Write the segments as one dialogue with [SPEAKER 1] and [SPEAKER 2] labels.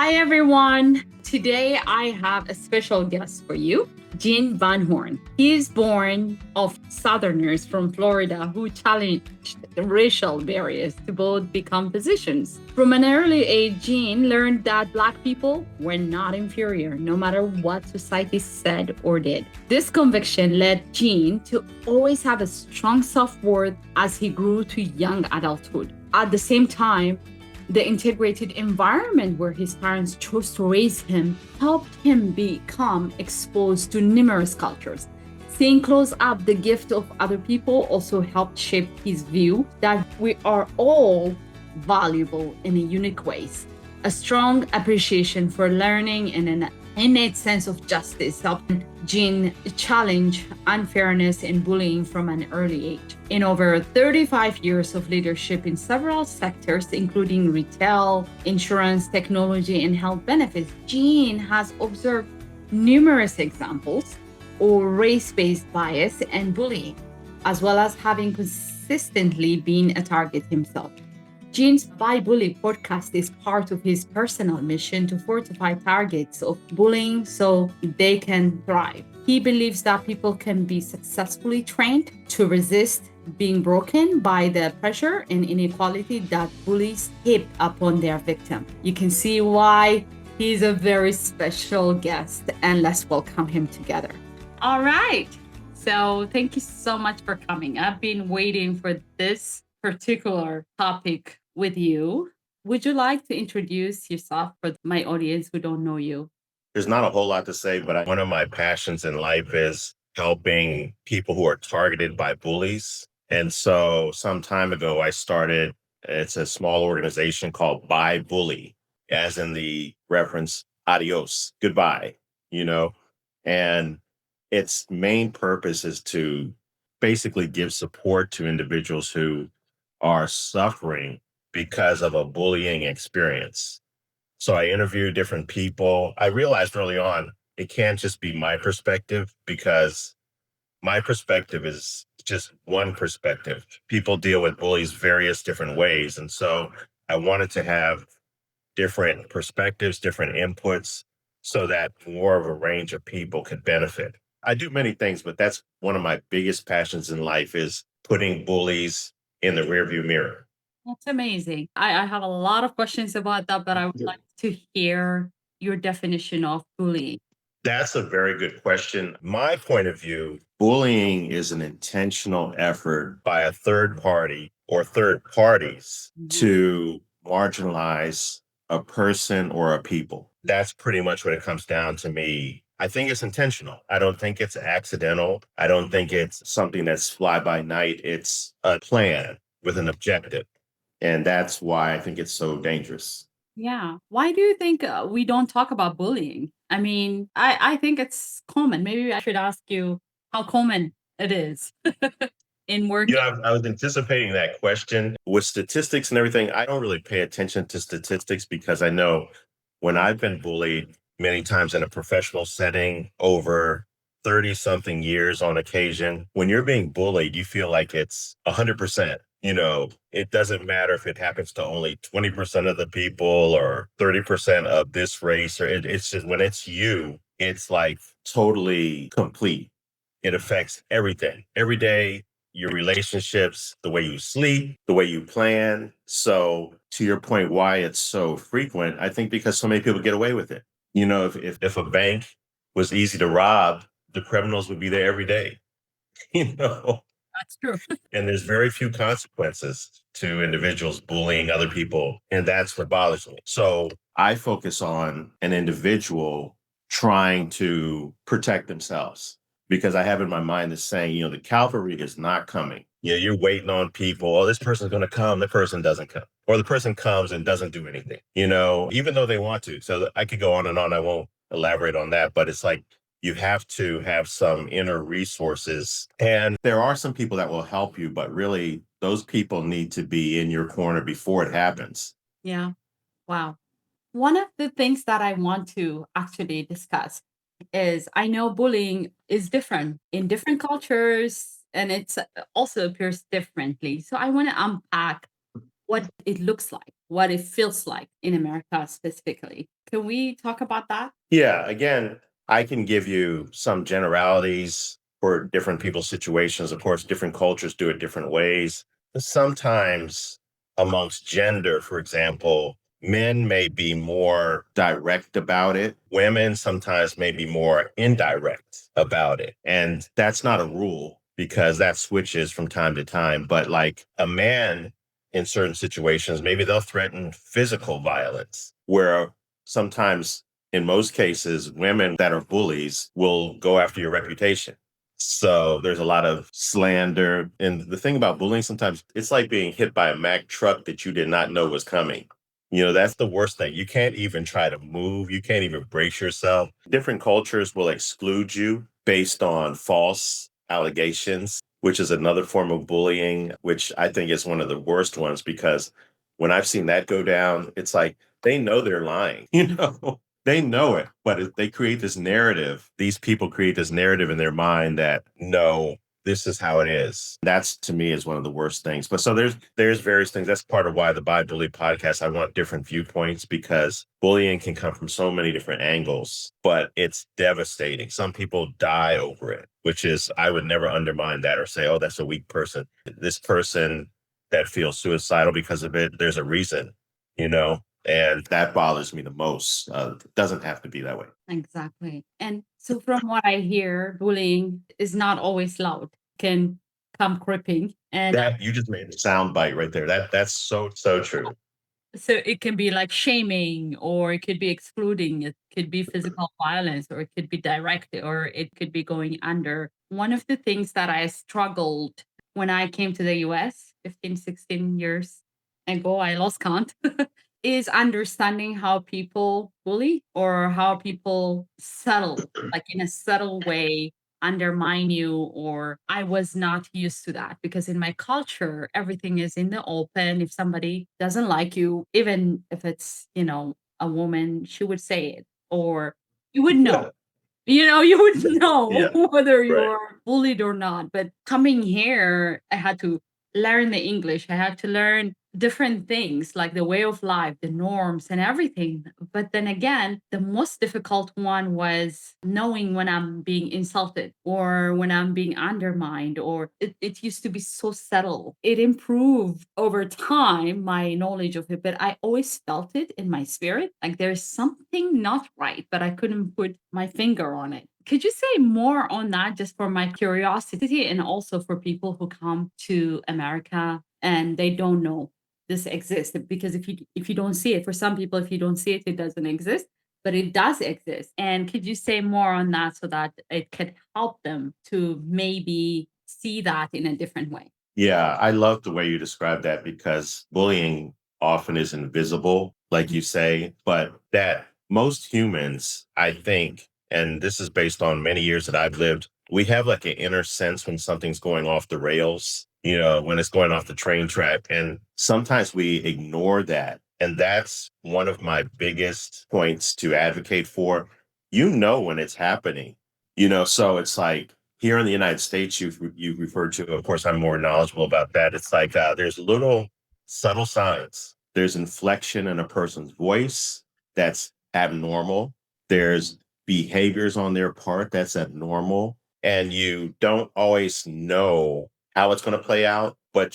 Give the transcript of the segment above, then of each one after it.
[SPEAKER 1] Hi, everyone. Today I have a special guest for you, Gean Van Horn. He is born of Southerners from Florida who challenged racial barriers to both become physicians. From an early age, Gean learned that Black people were not inferior, no matter what society said or did. This conviction led Gean to always have a strong self-worth as he grew to young adulthood. At the same time, the integrated environment where his parents chose to raise him helped him become exposed to numerous cultures. Seeing close up the gift of other people also helped shape his view that we are all valuable in unique ways. A strong appreciation for learning and an innate sense of justice helped Gean challenge unfairness and bullying from an early age. In over 35 years of leadership in several sectors, including retail, insurance, technology, and health benefits, Gean has observed numerous examples of race-based bias and bullying, as well as having consistently been a target himself. Gean's By Bully podcast is part of his personal mission to fortify targets of bullying so they can thrive. He believes that people can be successfully trained to resist being broken by the pressure and inequality that bullies heap upon their victim. You can see why he's a very special guest, and let's welcome him together. All right. So thank you so much for coming. I've been waiting for this particular topic with you. Would you like to introduce yourself for my audience who don't know you?
[SPEAKER 2] There's not a whole lot to say, but one of my passions in life is helping people who are targeted by bullies. And so some time ago, it's a small organization called By Bully, as in the reference adios, goodbye, you know, and its main purpose is to basically give support to individuals who are suffering because of a bullying experience. So I interviewed different people. I realized early on, it can't just be my perspective because my perspective is just one perspective. People deal with bullies various different ways. And so I wanted to have different perspectives, different inputs, so that more of a range of people could benefit. I do many things, but that's one of my biggest passions in life is putting bullies in the rearview mirror.
[SPEAKER 1] That's amazing. I have a lot of questions about that, but I would like to hear your definition of bullying.
[SPEAKER 2] That's a very good question. My point of view, bullying is an intentional effort by a third party or third parties to marginalize a person or a people. That's pretty much what it comes down to me. I think it's intentional. I don't think it's accidental. I don't think it's something that's fly by night. It's a plan with an objective. And that's why I think it's so dangerous.
[SPEAKER 1] Yeah. Why do you think we don't talk about bullying? I mean, I think it's common. Maybe I should ask you how common it is in working.
[SPEAKER 2] I was anticipating that question. With statistics and everything, I don't really pay attention to statistics because I know when I've been bullied many times in a professional setting over 30 something years on occasion, when you're being bullied, you feel like it's 100%. It doesn't matter if it happens to only 20% of the people or 30% of this race, or it's just when it's you, it's like totally complete. It affects everything, every day, your relationships, the way you sleep, the way you plan. So to your point, why it's so frequent, I think because so many people get away with it. If a bank was easy to rob, the criminals would be there every day, you know?
[SPEAKER 1] That's true.
[SPEAKER 2] And there's very few consequences to individuals bullying other people. And that's what bothers me. So I focus on an individual trying to protect themselves because I have in my mind this saying, the cavalry is not coming. You're waiting on people. Oh, this person's going to come. The person doesn't come. Or the person comes and doesn't do anything, even though they want to. So I could go on and on. I won't elaborate on that. But it's like, you have to have some inner resources. And there are some people that will help you, but really those people need to be in your corner before it happens.
[SPEAKER 1] Yeah. Wow. One of the things that I want to actually discuss is I know bullying is different in different cultures and it's also appears differently. So I want to unpack what it looks like, what it feels like in America specifically. Can we talk about that?
[SPEAKER 2] Yeah, again, I can give you some generalities for different people's situations. Of course, different cultures do it different ways. Sometimes amongst gender, for example, men may be more direct about it. Women sometimes may be more indirect about it. And that's not a rule because that switches from time to time. But like a man in certain situations, maybe they'll threaten physical violence, where sometimes in most cases, women that are bullies will go after your reputation. So there's a lot of slander. And the thing about bullying, sometimes it's like being hit by a Mack truck that you did not know was coming. That's the worst thing. You can't even try to move. You can't even brace yourself. Different cultures will exclude you based on false allegations, which is another form of bullying, which I think is one of the worst ones because when I've seen that go down, it's like they know they're lying, They know it, but they create this narrative. These people create this narrative in their mind that no, this is how it is. That's to me is one of the worst things. But so there's various things. That's part of why the By Bully podcast. I want different viewpoints because bullying can come from so many different angles, but it's devastating. Some people die over it, which is I would never undermine that or say, oh, that's a weak person. This person that feels suicidal because of it, there's a reason, you know. And that bothers me the most. It doesn't have to be that way.
[SPEAKER 1] Exactly. And so from what I hear, bullying is not always loud, can come creeping. And
[SPEAKER 2] That you just made a sound bite right there. That's so true.
[SPEAKER 1] so it can be like shaming, or it could be excluding, it could be physical violence, or it could be direct, or it could be going under. One of the things that I struggled when I came to the US 15, 16 years ago, I lost count, is understanding how people bully or how people settle, like in a subtle way, undermine you. Or I was not used to that because in my culture everything is in the open. If somebody doesn't like you, even if it's a woman, she would say it, or you would know.
[SPEAKER 2] Yeah.
[SPEAKER 1] You would know
[SPEAKER 2] Yeah.
[SPEAKER 1] whether
[SPEAKER 2] Right.
[SPEAKER 1] you're bullied or not. But coming here, I had to learn the English. I had to learn different things like the way of life, the norms, and everything. But then again, the most difficult one was knowing when I'm being insulted or when I'm being undermined, or it used to be so subtle. It improved over time, my knowledge of it, but I always felt it in my spirit. Like there's something not right, but I couldn't put my finger on it. Could you say more on that just for my curiosity and also for people who come to America and they don't know this exists? Because if you don't see it, for some people, if you don't see it, it doesn't exist, but it does exist. And could you say more on that so that it could help them to maybe see that in a different way?
[SPEAKER 2] Yeah, I love the way you describe that because bullying often is invisible, like you say, but that most humans, I think, and this is based on many years that I've lived, we have like an inner sense when something's going off the rails, when it's going off the train track. And sometimes we ignore that. And that's one of my biggest points to advocate for. When it's happening, so it's like, here in the United States, you referred to, of course, I'm more knowledgeable about that. It's like there's little subtle signs. There's inflection in a person's voice that's abnormal. There's behaviors on their part that's abnormal. And you don't always know how it's going to play out, but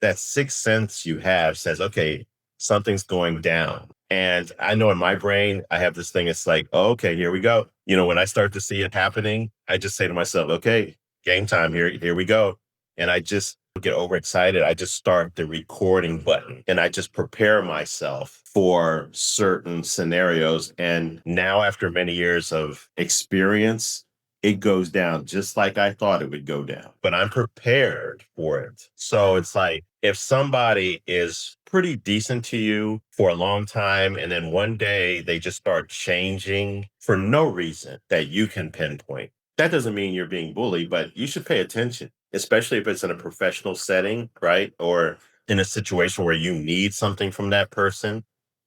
[SPEAKER 2] that sixth sense you have says, okay, something's going down. And I know in my brain, I have this thing. It's like, oh, okay, here we go. When I start to see it happening, I just say to myself, okay, game time here. Here we go. And I just get overexcited. I just start the recording button and I just prepare myself for certain scenarios. And now, after many years of experience, it goes down just like I thought it would go down, but I'm prepared for it. So it's like if somebody is pretty decent to you for a long time, and then one day they just start changing for no reason that you can pinpoint, that doesn't mean you're being bullied, but you should pay attention, especially if it's in a professional setting, right? Or in a situation where you need something from that person.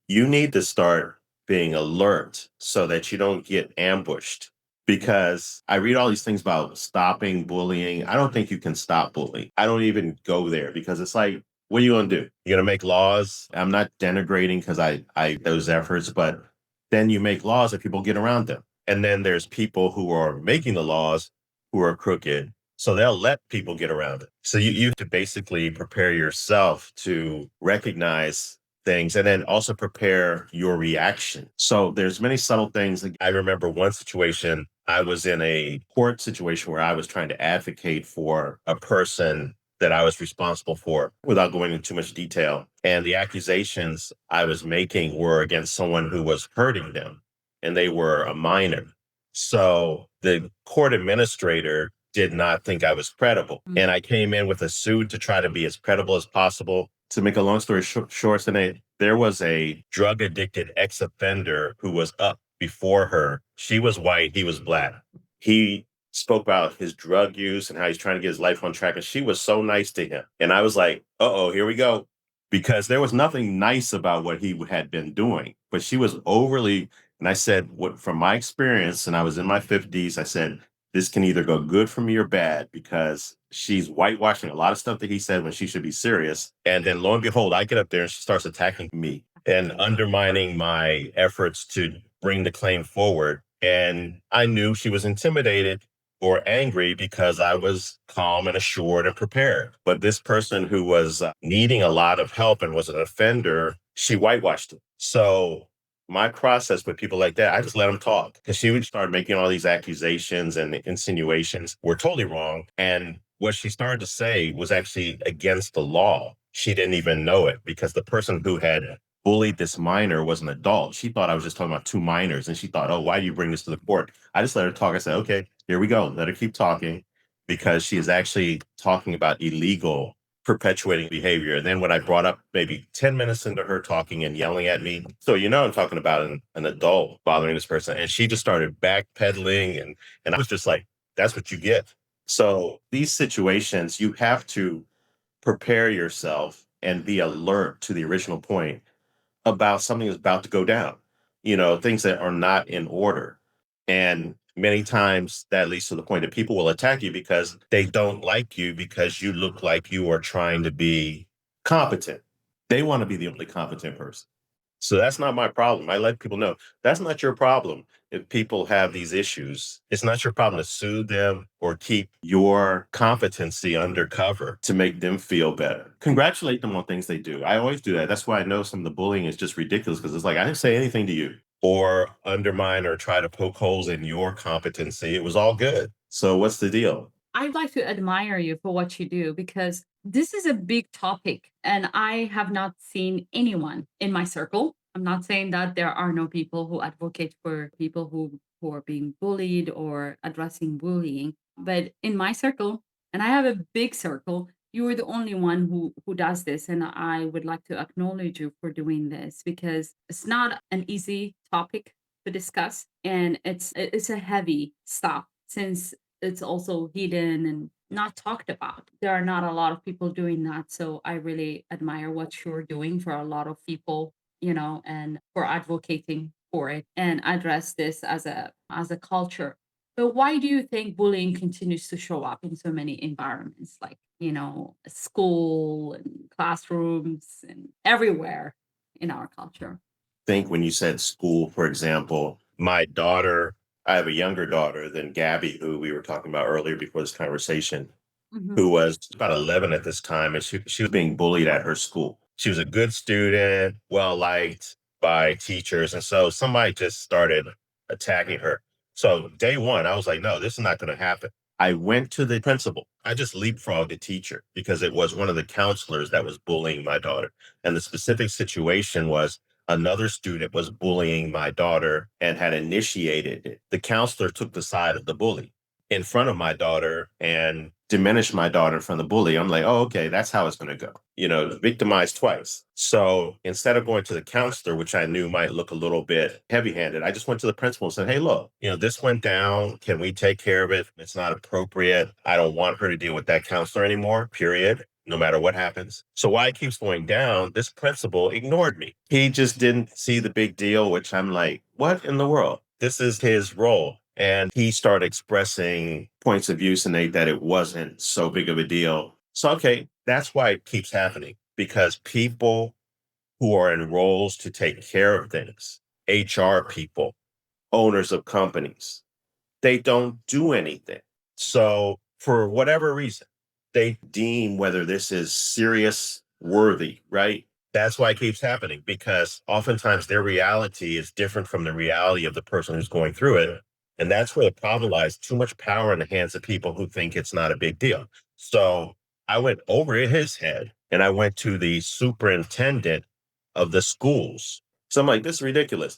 [SPEAKER 2] You need to start being alert so that you don't get ambushed because I read all these things about stopping bullying. I don't think you can stop bullying. I don't even go there because it's like, what are you going to do? You're going to make laws. I'm not denigrating because I those efforts, but Then you make laws and people get around them. And then there's people who are making the laws who are crooked. So they'll let people get around it. So you have to basically prepare yourself to recognize things and then also prepare your reaction. So there's many subtle things. Like I remember one situation, I was in a court situation where I was trying to advocate for a person that I was responsible for without going into too much detail. And the accusations I was making were against someone who was hurting them, and they were a minor. So the court administrator did not think I was credible. And I came in with a suit to try to be as credible as possible. To make a long story short, Senait, there was a drug addicted ex offender who was up before her. She was white, he was black. He spoke about his drug use and how he's trying to get his life on track. And she was so nice to him. And I was like, uh-oh, here we go. Because there was nothing nice about what he had been doing, but she was overly, and I said, what from my experience, and I was in my 50s, I said, this can either go good for me or bad because she's whitewashing a lot of stuff that he said when she should be serious. And then lo and behold, I get up there and she starts attacking me and undermining my efforts to bring the claim forward. And I knew she was intimidated or angry because I was calm and assured and prepared. But this person who was needing a lot of help and was an offender, she whitewashed it. So my process with people like that, I just let them talk because she would start making all these accusations and insinuations were totally wrong. And what she started to say was actually against the law. She didn't even know it because the person who had bullied this minor was an adult. She thought I was just talking about two minors. And she thought, oh, why do you bring this to the court? I just let her talk. I said, okay, here we go. Let her keep talking because she is actually talking about illegal perpetuating behavior. And then when I brought up maybe 10 minutes into her talking and yelling at me, so I'm talking about an adult bothering this person. And she just started backpedaling and I was just like, that's what you get. So these situations, you have to prepare yourself and be alert to the original point about something that's about to go down, things that are not in order. And many times that leads to the point that people will attack you because they don't like you because you look like you are trying to be competent. They want to be the only competent person. So that's not my problem. I let people know that's not your problem. If people have these issues, it's not your problem to soothe them or keep your competency undercover to make them feel better. Congratulate them on things they do. I always do that. That's why I know some of the bullying is just ridiculous because it's like, I didn't say anything to you or undermine or try to poke holes in your competency. It was all good. So what's the deal?
[SPEAKER 1] I'd like to admire you for what you do because this is a big topic and I have not seen anyone in my circle. I'm not saying that there are no people who advocate for people who are being bullied or addressing bullying, but in my circle, and I have a big circle, you are the only one who does this and I would like to acknowledge you for doing this because it's not an easy topic to discuss and it's a heavy stuff since it's also hidden and not talked about. There are not a lot of people doing that. So I really admire what you're doing for a lot of people, and for advocating for it and address this as a culture. But why do you think bullying continues to show up in so many environments like, school and classrooms and everywhere in our culture?
[SPEAKER 2] Think when you said school, for example, my daughter, I have a younger daughter than Gabby, who we were talking about earlier before this conversation,
[SPEAKER 1] Mhm.
[SPEAKER 2] who was about 11 at this time, and she was being bullied at her school. She was a good student, well liked by teachers, and so somebody just started attacking her. So day one, I was like, no, this is not going to happen. I went to the principal. I just leapfrogged the teacher because it was one of the counselors that was bullying my daughter. And the specific situation was another student was bullying my daughter and had initiated it. The counselor took the side of the bully in front of my daughter and diminished my daughter in front of the bully. I'm like, oh, okay, that's how it's going to go. Victimized twice. So instead of going to the counselor, which I knew might look a little bit heavy handed, I just went to the principal and said, hey, look, this went down. Can we take care of it? It's not appropriate. I don't want her to deal with that counselor anymore, period. No matter what happens. So while it keeps going down, this principal ignored me. He just didn't see the big deal, which I'm like, what in the world? This is his role. And he started expressing points of view, Sinead, that it wasn't so big of a deal. So, okay, that's why it keeps happening because people who are in roles to take care of things HR people, owners of companies. They don't do anything. So, for whatever reason, they deem whether this is serious, worthy, right? That's why it keeps happening because oftentimes their reality is different from the reality of the person who's going through it. And that's where the problem lies, too much power in the hands of people who think it's not a big deal. So I went over his head and I went to the superintendent of the schools. So I'm like, this is ridiculous.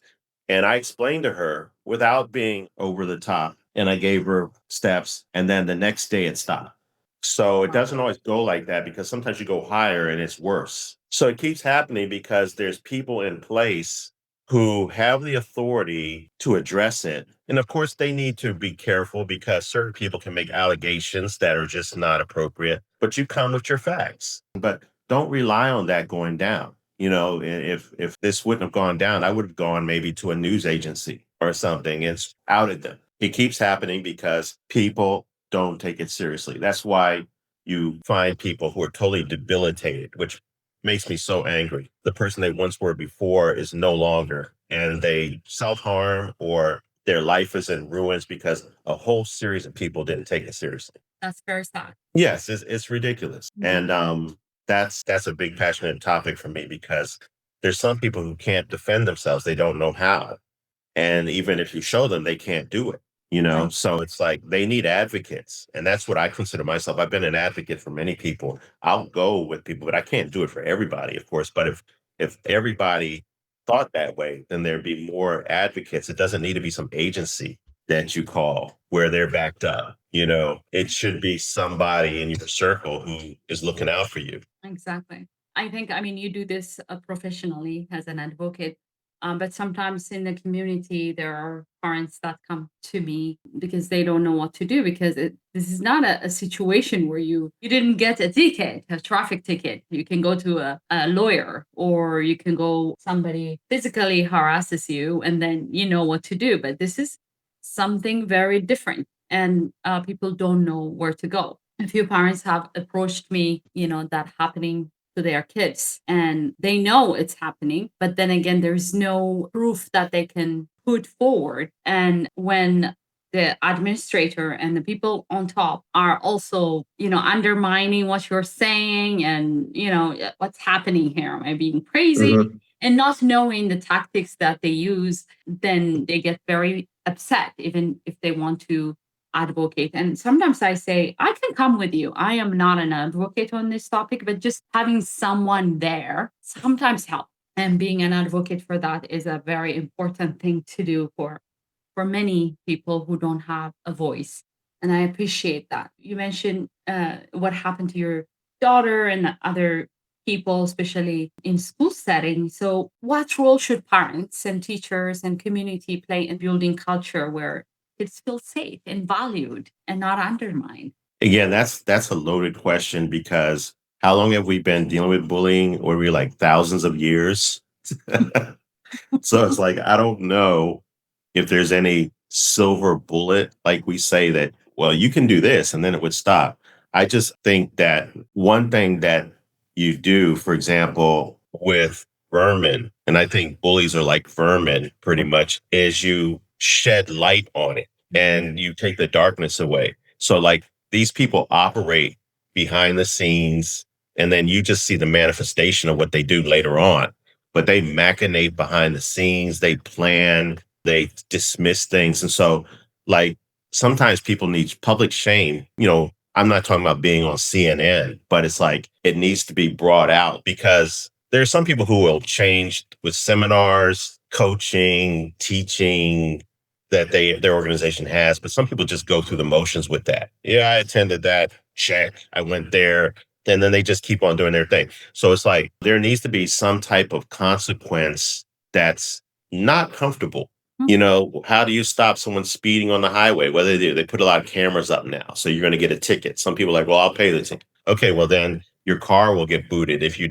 [SPEAKER 2] And I explained to her without being over the top, and I gave her steps. And then the next day it stopped. So it doesn't always go like that because sometimes you go higher and it's worse. So it keeps happening because there's people in place who have the authority to address it. And of course, they need to be careful because certain people can make allegations that are just not appropriate, but you come with your facts. But don't rely on that going down. If this wouldn't have gone down, I would have gone maybe to a news agency or something and outed them. It keeps happening because people don't take it seriously. That's why you find people who are totally debilitated, which makes me so angry. The person they once were before is no longer, and they self-harm or their life is in ruins because a whole series of people didn't take it seriously.
[SPEAKER 1] That's very sad.
[SPEAKER 2] Yes, it's ridiculous.
[SPEAKER 1] Mhm.
[SPEAKER 2] And that's a big passionate topic for me because there's some people who can't defend themselves. They don't know how. And even if you show them, they can't do it.
[SPEAKER 1] Right.
[SPEAKER 2] So it's like they need advocates. And that's what I consider myself. I've been an advocate for many people. I'll go with people, but I can't do it for everybody, of course. But if everybody thought that way, then there'd be more advocates. It doesn't need to be some agency that you call where they're backed up. It should be somebody in your circle who is looking out for you.
[SPEAKER 1] Exactly. I mean, you do this professionally as an advocate, but sometimes in the community, there are parents that come to me because they don't know what to do because this is not a situation where you didn't get a ticket, a traffic ticket. You can go to a lawyer or you can go somebody physically harasses you and then you know what to do. But this is something very different and people don't know where to go. A few parents have approached me, that happening to their kids and they know it's happening, but then again, there's no proof that they can put forward. And when the administrator and the people on top are also, undermining what you're saying and, what's happening here? Am I being crazy?
[SPEAKER 2] Mhm.
[SPEAKER 1] And not knowing the tactics that they use, then they get very upset, even if they want to advocate. And sometimes I say, I can come with you. I am not an advocate on this topic, but just having someone there sometimes help. And being an advocate for that is a very important thing to do for many people who don't have a voice. And I appreciate that. You mentioned what happened to your daughter and other people, especially in school setting. So, what role should parents and teachers and community play in building culture where kids feel safe and valued and not undermined?
[SPEAKER 2] Again, that's a loaded question because how long have we been dealing with bullying? Or we like thousands of years? So it's like, I don't know if there's any silver bullet, like we say that, well, you can do this and then it would stop. I just think that one thing that you do, for example, with vermin, and I think bullies are like vermin pretty much, is you shed light on it and you take the darkness away. So, like, these people operate behind the scenes, and then you just see the manifestation of what they do later on. But they machinate behind the scenes, they plan, they dismiss things. And so, like, sometimes people need public shame. I'm not talking about being on CNN, but it's like it needs to be brought out because there are some people who will change with seminars, coaching, teaching that their organization has, but some people just go through the motions with that. Yeah, I attended that. Check. I went there. And then they just keep on doing their thing. So it's like there needs to be some type of consequence that's not comfortable. How do you stop someone speeding on the highway? What do they do? They put a lot of cameras up now. So you're going to get a ticket. Some people are like, well, I'll pay the ticket. Okay, well, then your car will get booted if you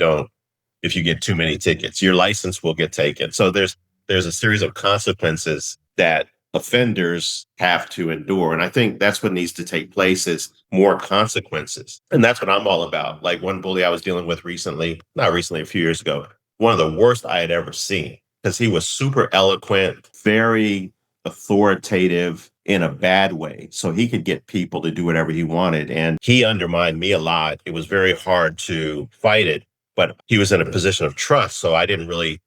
[SPEAKER 2] get too many tickets. Your license will get taken. So there's a series of consequences that offenders have to endure. And I think that's what needs to take place is more consequences. And that's what I'm all about. Like one bully I was dealing with recently, not recently, a few years ago, one of the worst I had ever seen. because he was super eloquent, very authoritative in a bad way. So he could get people to do whatever he wanted. And he undermined me a lot. It was very hard to fight it, but he was in a position of trust. So I didn't really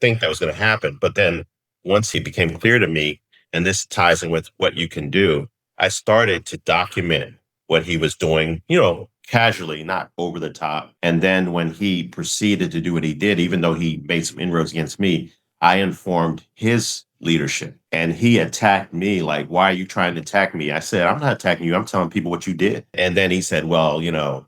[SPEAKER 2] think that was going to happen. But then once he became clear to me, and this ties in with what you can do, I started to document what he was doing, casually, not over the top. And then when he proceeded to do what he did, even though he made some inroads against me, I informed his leadership and he attacked me like, why are you trying to attack me? I said, I'm not attacking you. I'm telling people what you did. And then he said, well,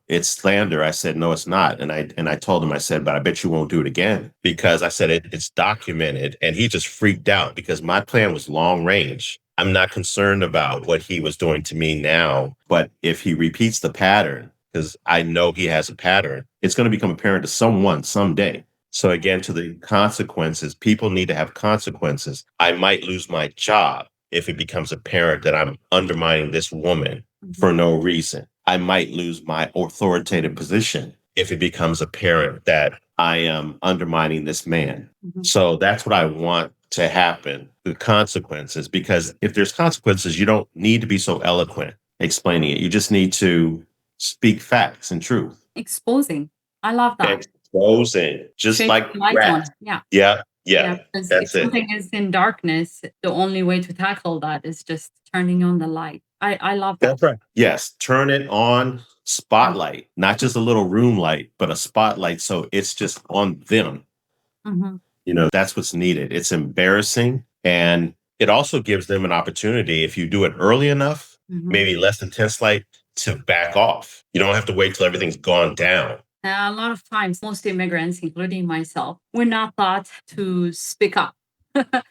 [SPEAKER 2] it's slander. I said, no, it's not. And I told him, I said, but I bet you won't do it again because I said it's documented. And he just freaked out because my plan was long range. I'm not concerned about what he was doing to me now, but if he repeats the pattern, because I know he has a pattern, it's going to become apparent to someone someday. So again, to the consequences, people need to have consequences. I might lose my job if it becomes apparent that I'm undermining this woman for no reason. I might lose my authoritative position if it becomes apparent that I am undermining this man. So that's what I want to happen, the consequences, because if there's consequences, you don't need to be so eloquent explaining it. You just need to speak facts and truth.
[SPEAKER 1] Exposing. I love that.
[SPEAKER 2] Exposing, just
[SPEAKER 1] Shed
[SPEAKER 2] like
[SPEAKER 1] light on
[SPEAKER 2] rats.
[SPEAKER 1] it. Yeah.
[SPEAKER 2] Yeah,
[SPEAKER 1] Because if
[SPEAKER 2] that's it.
[SPEAKER 1] something is in darkness, the only way to tackle that is just turning on the light. I love that.
[SPEAKER 2] That's right. Yes, turn it on, spotlight, not just a little room light, but a spotlight so it's just on them.
[SPEAKER 1] Mhm.
[SPEAKER 2] That's what's needed. It's embarrassing. And it also gives them an opportunity, if you do it early enough, maybe less intense light, to back off. You don't have to wait till everything's gone down.
[SPEAKER 1] A lot of times, most immigrants, including myself, we're not taught to speak up.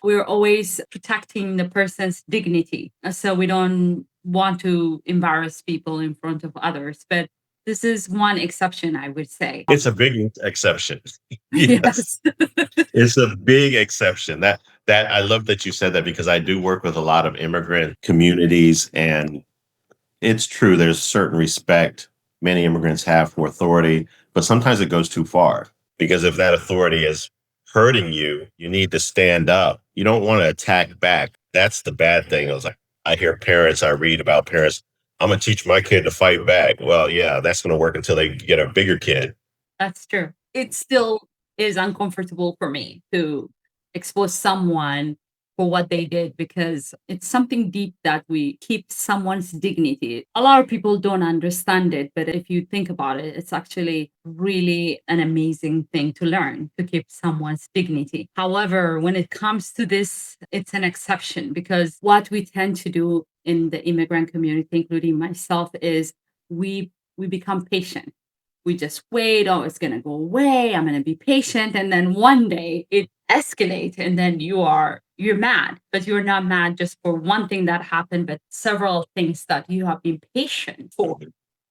[SPEAKER 1] We're always protecting the person's dignity. So we don't want to embarrass people in front of others. But this is one exception, I would say.
[SPEAKER 2] It's a big exception.
[SPEAKER 1] Yes.
[SPEAKER 2] It's a big exception. That I love that you said that because I do work with a lot of immigrant communities, and it's true. There's certain respect many immigrants have for authority, but sometimes it goes too far because if that authority is hurting you, you need to stand up. You don't want to attack back. That's the bad thing. I hear parents, I read about parents, I'm going to teach my kid to fight back. Well, yeah, that's going to work until they get a bigger kid.
[SPEAKER 1] That's true. It still is uncomfortable for me to expose someone for what they did because it's something deep that we keep someone's dignity. A lot of people don't understand it, but if you think about it, it's actually really an amazing thing to learn to keep someone's dignity. However, when it comes to this, it's an exception because what we tend to do in the immigrant community, including myself, is we become patient. We just wait, oh, it's going to go away. I'm going to be patient. And then one day it escalates and then you're mad, but you're not mad just for one thing that happened, but several things that you have been patient for.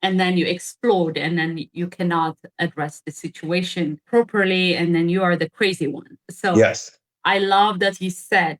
[SPEAKER 1] And then you explode and then you cannot address the situation properly. And then you are the crazy one. So
[SPEAKER 2] Yes.
[SPEAKER 1] I love that you said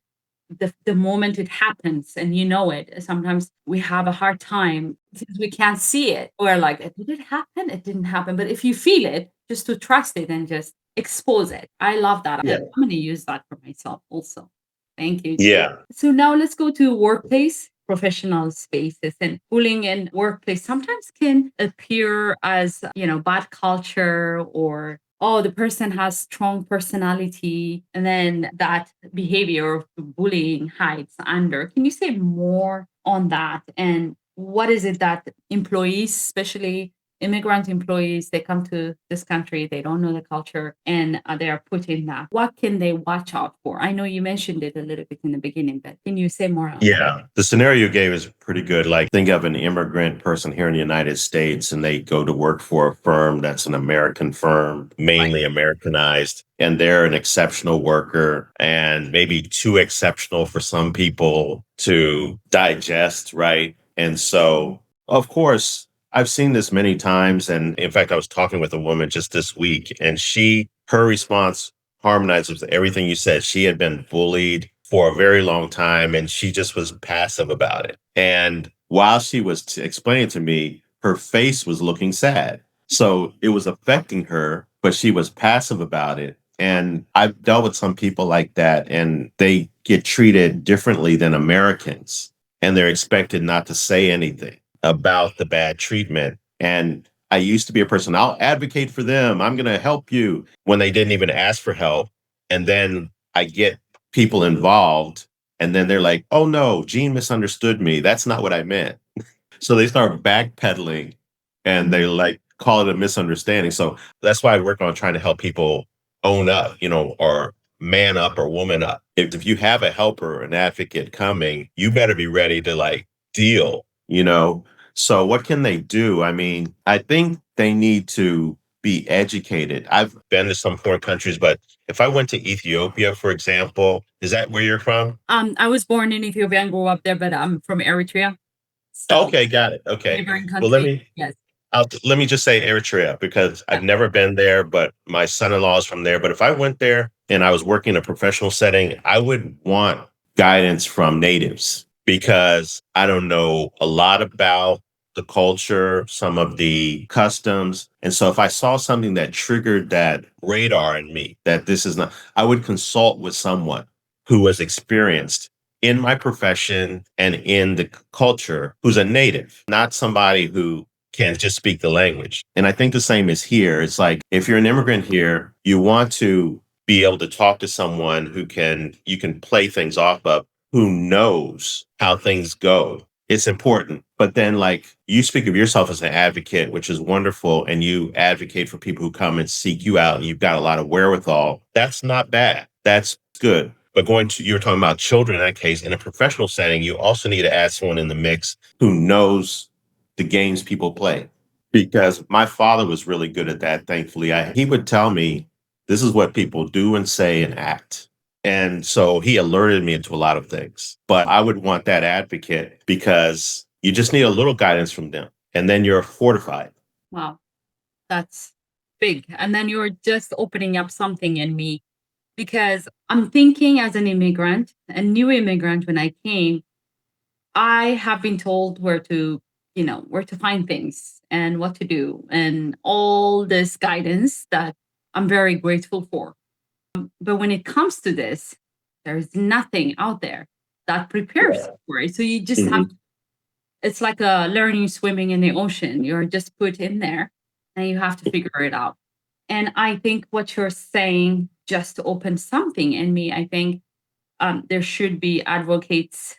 [SPEAKER 1] the moment it happens and you know it, sometimes we have a hard time because we can't see it. We're like, did it happen? It didn't happen. But if you feel it, just to trust it and just expose it. I love that.
[SPEAKER 2] Yeah.
[SPEAKER 1] I'm going to use that for myself also. Thank you.
[SPEAKER 2] Yeah.
[SPEAKER 1] So now let's go to workplace, professional spaces, and bullying in workplace sometimes can appear as, bad culture or oh, the person has strong personality, and then that behavior of bullying hides under. Can you say more on that? And what is it that employees, especially immigrant employees, they come to this country, they don't know the culture, and they are put in that. What can they watch out for? I know you mentioned it a little bit in the beginning, but can you say more on that?
[SPEAKER 2] Yeah. The scenario you gave is pretty good. Like, think of an immigrant person here in the United States and they go to work for a firm that's an American firm, mainly Americanized, and they're an exceptional worker and maybe too exceptional for some people to digest, right? And so, of course, I've seen this many times. And in fact, I was talking with a woman just this week, and her response harmonized with everything you said. She had been bullied for a very long time, and she just was passive about it. And while she was explaining to me, her face was looking sad. So it was affecting her, but she was passive about it. And I've dealt with some people like that, and they get treated differently than Americans, and they're expected not to say anything about the bad treatment. And I used to be a person, I'll advocate for them. I'm going to help you when they didn't even ask for help. And then I get people involved, and then they're like, oh no, Gene misunderstood me. That's not what I meant. So they start backpedaling and they like call it a misunderstanding. So that's why I work on trying to help people own up, or man up or woman up. If you have a helper, an advocate coming, you better be ready to like deal. So what can they do? I mean, I think they need to be educated. I've been to some foreign countries, but if I went to Ethiopia, for example, is that where you're from?
[SPEAKER 1] I was born in Ethiopia and grew up there, but I'm from Eritrea. So
[SPEAKER 2] Okay, got it. Okay.
[SPEAKER 1] neighboring
[SPEAKER 2] Well, let
[SPEAKER 1] country.
[SPEAKER 2] me
[SPEAKER 1] Yes.
[SPEAKER 2] let me just say Eritrea because
[SPEAKER 1] Yeah.
[SPEAKER 2] I've never been there, but my son-in-law is from there. But if I went there and I was working in a professional setting, I would want guidance from natives because I don't know a lot about the culture, some of the customs. And so if I saw something that triggered that radar in me, that this is not, I would consult with someone who was experienced in my profession and in the culture who's a native, not somebody who can just speak the language. And I think the same is here. It's like if you're an immigrant here, you want to be able to talk to someone you can play things off of, who knows how things go. It's important. But then like you speak of yourself as an advocate, which is wonderful, and you advocate for people who come and seek you out and you've got a lot of wherewithal. That's not bad. That's good. But you were talking about children in that case, in a professional setting, you also need to add someone in the mix who knows the games people play. Because my father was really good at that, thankfully. He would tell me, this is what people do and say and act. And so he alerted me to a lot of things. But I would want that advocate because you just need a little guidance from them. And then you're fortified.
[SPEAKER 1] Wow. That's big. And then you're just opening up something in me because I'm thinking as an immigrant, a new immigrant when I came, I have been told where to find things and what to do and all this guidance that I'm very grateful for. But when it comes to this, there's nothing out there that prepares you for it. So you just have, it's like a learning swimming in the ocean. You're just put in there and you have to figure it out. And I think what you're saying just opened something in me. I think there should be advocates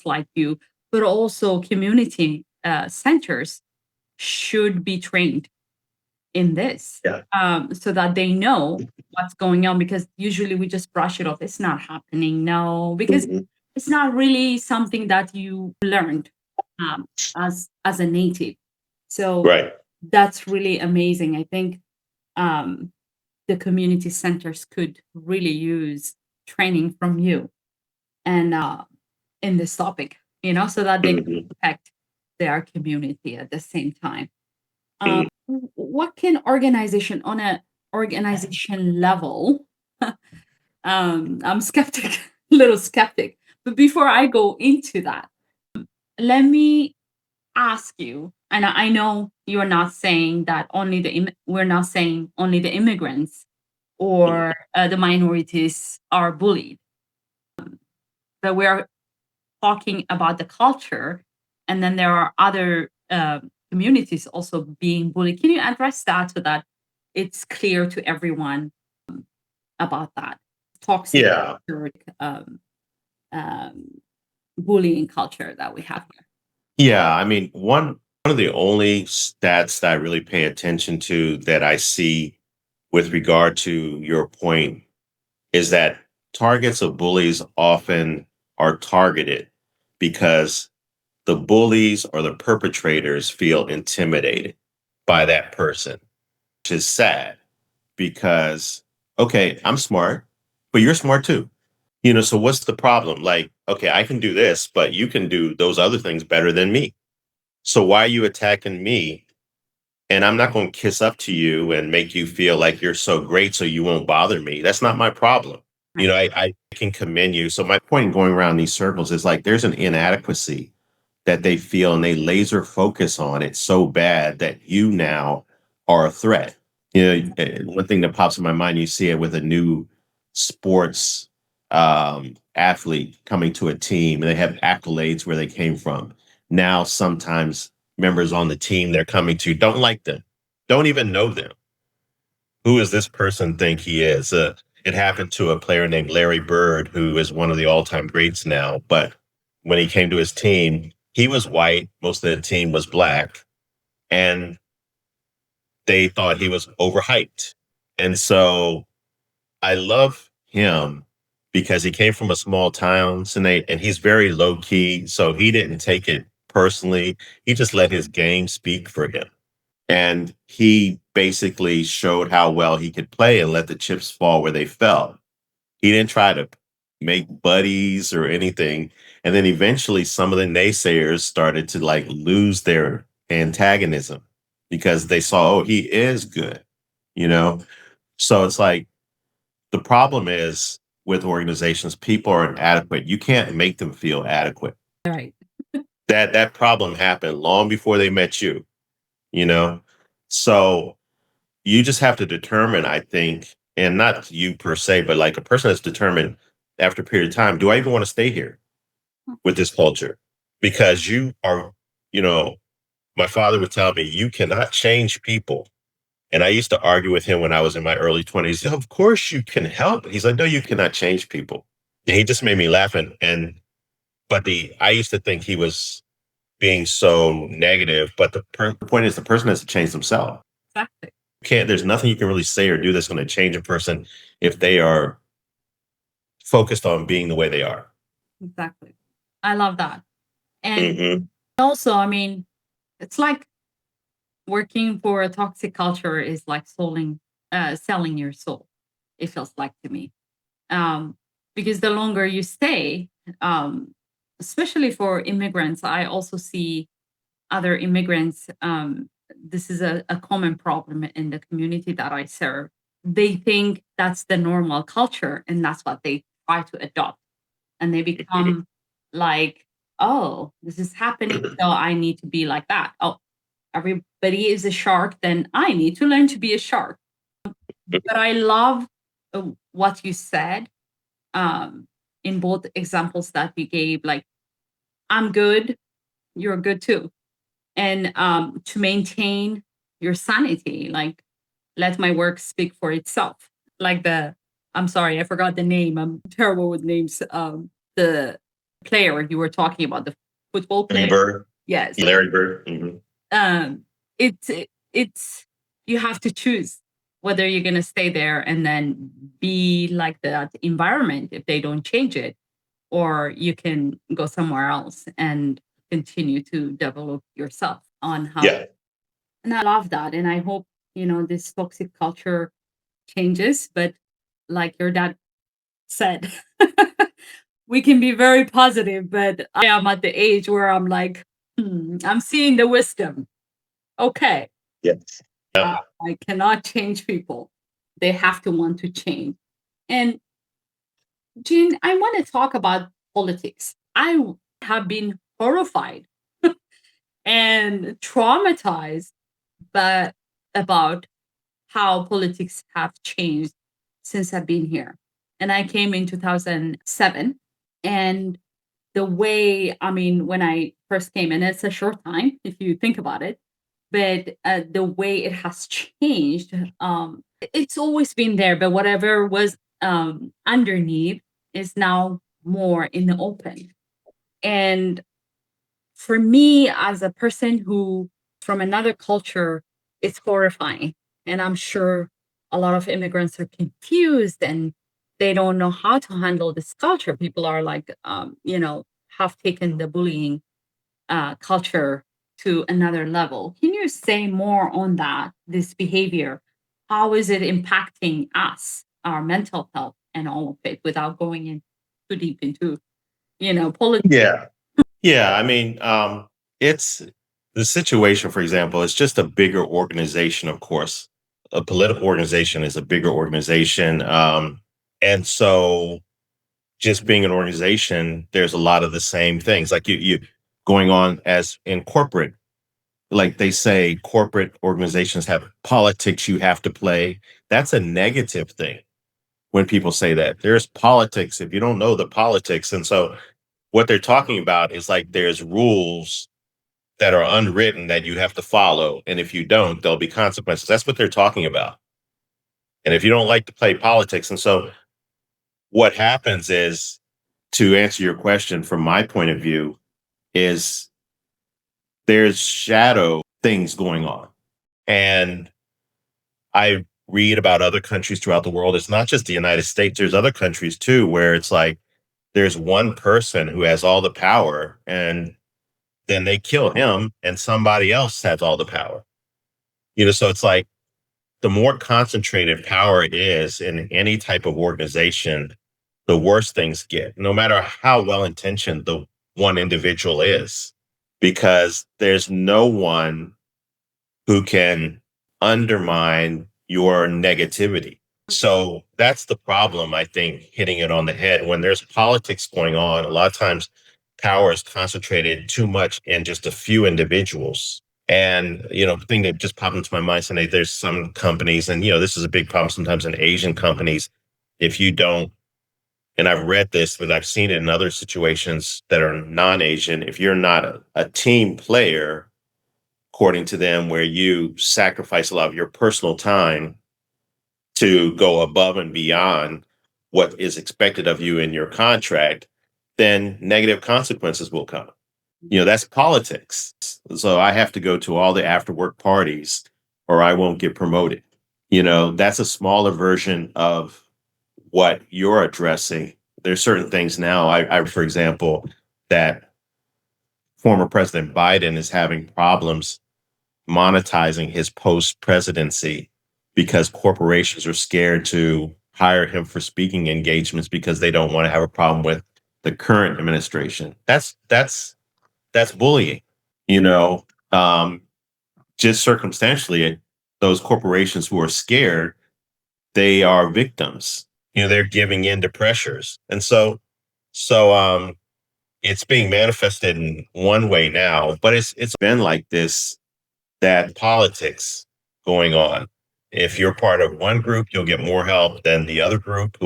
[SPEAKER 1] like you, but also community centers should be trained in this,
[SPEAKER 2] Yeah.
[SPEAKER 1] so that they know what's going on. Because usually we just brush it off. It's not happening. No, because it's not really something that you learned um, as a native. So
[SPEAKER 2] Right.
[SPEAKER 1] that's really amazing. I think um, the community centers could really use training from you and in this topic, so that they can protect their community at the same time. What can organization on a organization level? I'm skeptic, little skeptic. But before I go into that, let me ask you. And I know you're not saying that we're not saying only the immigrants or the minorities are bullied, but we're talking about the culture, and then there are other communities also being bullied. Can you address that so that it's clear to everyone about that toxic
[SPEAKER 2] Yeah.
[SPEAKER 1] um, um, bullying culture that we have here?
[SPEAKER 2] Yeah, I mean, one of the only stats that I really pay attention to that I see with regard to your point is that targets of bullies often are targeted because the bullies or the perpetrators feel intimidated by that person, which is sad because, okay, I'm smart, but you're smart too. So what's the problem? Like, okay, I can do this, but you can do those other things better than me. So why are you attacking me? And I'm not going to kiss up to you and make you feel like you're so great so you won't bother me. That's not my problem.
[SPEAKER 1] Right.
[SPEAKER 2] I can commend you. So my point in going around these circles is like there's an inadequacy that they feel and they laser focus on it so bad that you now are a threat. One thing that pops in my mind, you see it with a new sports athlete coming to a team, and they have accolades where they came from. Now, sometimes members on the team they're coming to don't like them, don't even know them. Who does this person think he is? It happened to a player named Larry Bird, who is one of the all-time greats now. But when he came to his team, he was white. Most of the team was black, and they thought he was overhyped. And so I love him because he came from a small town, Senate, and he's very low key. So he didn't take it personally. He just let his game speak for him. And he basically showed how well he could play and let the chips fall where they fell. He didn't try to make buddies or anything. And then eventually some of the naysayers started to like lose their antagonism because they saw, oh, he is good, you know? So it's like the problem is with organizations, people are inadequate. You can't make them feel adequate.
[SPEAKER 1] Right.
[SPEAKER 2] That problem happened long before they met you, you know? So you just have to determine, I think, and not you per se, but like a person that's determined after a period of time, do I even want to stay here with this culture? Because you are, you know, my father would tell me, you cannot change people. And I used to argue with him when I was in my early 20s. Of course you can help. He's like, no, you cannot change people. And he just made me laugh. But I used to think he was being so negative. But the point is, the person has to change themselves.
[SPEAKER 1] Exactly.
[SPEAKER 2] There's nothing you can really say or do that's going to change a person if they are focused on being the way they are.
[SPEAKER 1] Exactly. I love that. And
[SPEAKER 2] Mhm.
[SPEAKER 1] also, I mean, it's like working for a toxic culture is like selling your soul. It feels like to me, because the longer you stay, um, especially for immigrants, I also see other immigrants. This is a common problem in the community that I serve. They think that's the normal culture, and that's what they try to adopt, and they become like, oh, this is happening, so I need to be like that. Oh, everybody is a shark, then I need to learn to be a shark. But I love what you said, um, in both examples that you gave. Like, I'm good, you're good too. And to maintain your sanity, like, let my work speak for itself. Like I'm sorry, I forgot the name. I'm terrible with names. The player you were talking about, the football player.
[SPEAKER 2] Bird,
[SPEAKER 1] Yes.
[SPEAKER 2] Larry Bird. Mhm.
[SPEAKER 1] um it's you have to choose whether you're going to stay there and then be like that environment if they don't change it, or you can go somewhere else and continue to develop yourself on how.
[SPEAKER 2] Yeah.
[SPEAKER 1] And I love that, and I hope this toxic culture changes. But like your dad said, we can be very positive, but I am at the age where I'm like, I'm seeing the wisdom. Okay.
[SPEAKER 2] Yes.
[SPEAKER 1] uh, I cannot change people. They have to want to change. And Jean, I want to talk about politics. I have been horrified and traumatized but about how politics have changed since I've been here. And I came in 2007. And the way, I mean, when I first came, and it's a short time if you think about it, but the way it has changed, it's always been there, but whatever was underneath is now more in the open. And for me, as a person who from another culture, it's horrifying. And I'm sure a lot of immigrants are confused and they don't know how to handle this culture. People are like, have taken the bullying culture to another level. Can you say more on that, this behavior? How is it impacting us, our mental health, and all of it without going in too deep into, politics?
[SPEAKER 2] Yeah. Yeah. I mean, it's the situation, for example, it's just a bigger organization, of course. A political organization is a bigger organization. And so just being an organization, there's a lot of the same things like you going on as in corporate. Like they say, corporate organizations have politics you have to play. That's a negative thing when people say that. There's politics if you don't know the politics. And so what they're talking about is like there's rules that are unwritten that you have to follow. And if you don't, there'll be consequences. That's what they're talking about. And if you don't like to play politics, and so what happens is, to answer your question from my point of view, is there's shadow things going on. And I read about other countries throughout the world. It's not just the United States, there's other countries too, where it's like there's one person who has all the power and then they kill him and somebody else has all the power. So it's like the more concentrated power is in any type of organization, the worse things get, no matter how well intentioned the one individual is, because there's no one who can undermine your negativity. So that's the problem, I think, hitting it on the head. When there's politics going on, a lot of times power is concentrated too much in just a few individuals. And, the thing that just popped into my mind today, there's some companies, and, this is a big problem sometimes in Asian companies. If you don't, and I've read this, but I've seen it in other situations that are non-Asian, if you're not a team player, according to them, where you sacrifice a lot of your personal time to go above and beyond what is expected of you in your contract, then negative consequences will come. That's politics. So I have to go to all the after work parties or I won't get promoted. That's a smaller version of what you're addressing. There's certain things now, for example, that former President Biden is having problems monetizing his post presidency because corporations are scared to hire him for speaking engagements because they don't want to have a problem with the current administration. That's bullying, you know. Um, just circumstantially, those corporations who are scared, they are victims. They're giving in to pressures, and so it's being manifested in one way now, but it's been like this, that politics going on. If you're part of one group, you'll get more help than the other group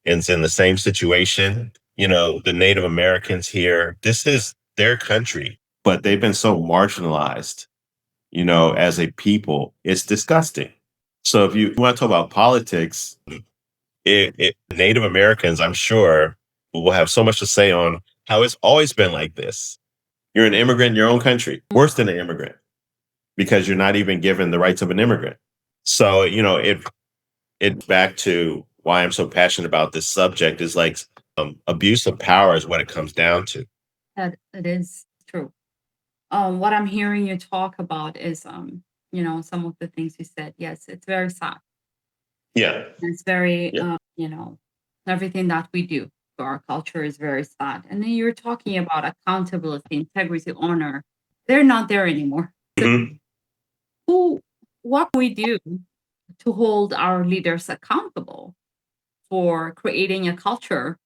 [SPEAKER 2] ends in the same situation. The Native Americans here, this is their country, but they've been so marginalized, as a people. It's disgusting. So if you want to talk about politics, Native Americans, I'm sure, will have so much to say on how it's always been like this. You're an immigrant in your own country, worse than an immigrant, because you're not even given the rights of an immigrant. So, it back to why I'm so passionate about this subject is like abuse of power is what it comes down to.
[SPEAKER 1] That it is true. What I'm hearing you talk about is, some of the things you said. Yes, it's very sad.
[SPEAKER 2] Yeah.
[SPEAKER 1] It's very,
[SPEAKER 2] Yeah.
[SPEAKER 1] everything that we do to our culture is very sad. And then you're talking about accountability, integrity, honor. They're not there anymore. So
[SPEAKER 2] Mhm.
[SPEAKER 1] what can we do to hold our leaders accountable for creating a culture